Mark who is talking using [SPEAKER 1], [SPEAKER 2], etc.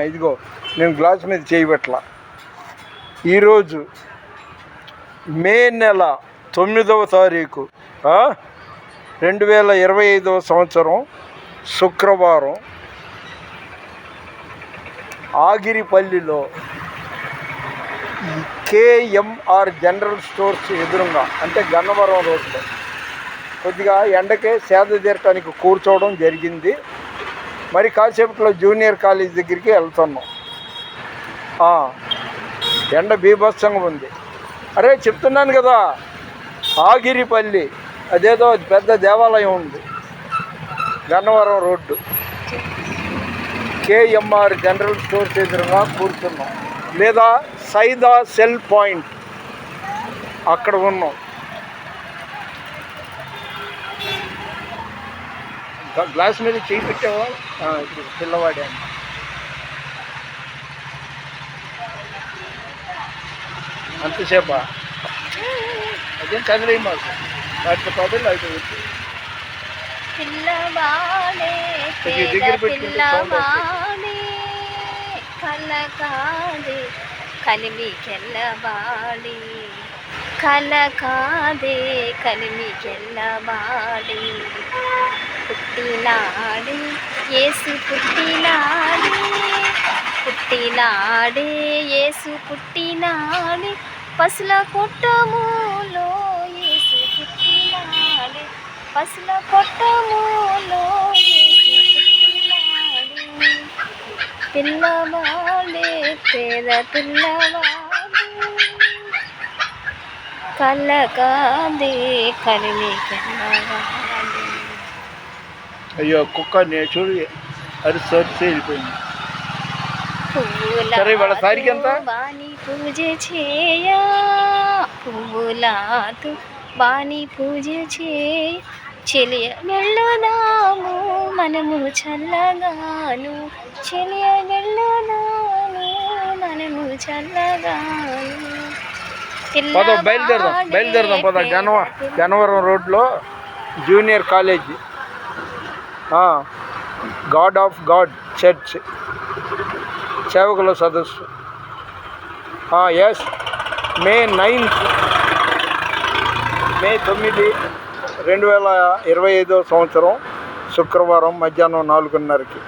[SPEAKER 1] ఇదిగో నేను గ్లాస్ మీద చేయబట్ల. ఈరోజు మే నెల 9వ తారీఖు 2025వ సంవత్సరం శుక్రవారం ఆగిరిపల్లిలో కేఎంఆర్ జనరల్ స్టోర్స్ ఎదురుగా, అంటే గన్నవరం రోడ్లో కొద్దిగా ఎండకే సేద తీరటానికి కూర్చోవడం జరిగింది. మరి కాసేపట్లో జూనియర్ కాలేజ్ దగ్గరికి వెళ్తున్నాం. ఎండ బీభత్సంగా ఉంది. అరే చెప్తున్నాను కదా, ఆగిరిపల్లి అదేదో పెద్ద దేవాలయం ఉంది, Gannavaram road, KMR general stores ఎదురుగా కూర్చున్నాం. లేదా సైదా సెల్ పాయింట్ అక్కడ ఉన్నాం. గ్లాస్ మీద చేయి పెట్టావా? పిల్లవాడే అన్న. అంతసేపా? అదేం చదివే మాకు వాటితో పదలు అయితే దగ్గర పెట్టుకుంటే
[SPEAKER 2] కలిమికెళ్ళబాడి కలకాదే కలిమికెళ్ళబాడి పుట్టినాడే యేసు పుట్టినాడే పుట్టినాడే యేసు పుట్టినాడే పసుల కొట్టములో యేసు పుట్టినాడే పసుల కొట్టములో యేసు పుట్టినాడే పిల్లవాడే పేద పిల్లవాడే కలకాదే కలిమికెళ్ళబాడి.
[SPEAKER 1] అయ్యో కుక్క నేను చూడు అరిసి వెళ్ళిపోయింది. సరే వాళ్ళ తారీఖు ఎంత?
[SPEAKER 2] బాని పూజ చేయ పువ్వులాతో బాని పూజ చేయ చెలియ వెళ్ళదాము మనము చల్లగాను చెలియ వెళ్ళదాము మనము చల్లగాను.
[SPEAKER 1] బయలుదేరదాం పద. గన్నవరం రోడ్లో junior college, God of God church సేవకుల సదస్సు. ఎస్, మే 9, మే 9, 2025వ సంవత్సరం శుక్రవారం మధ్యాహ్నం 4:30కి.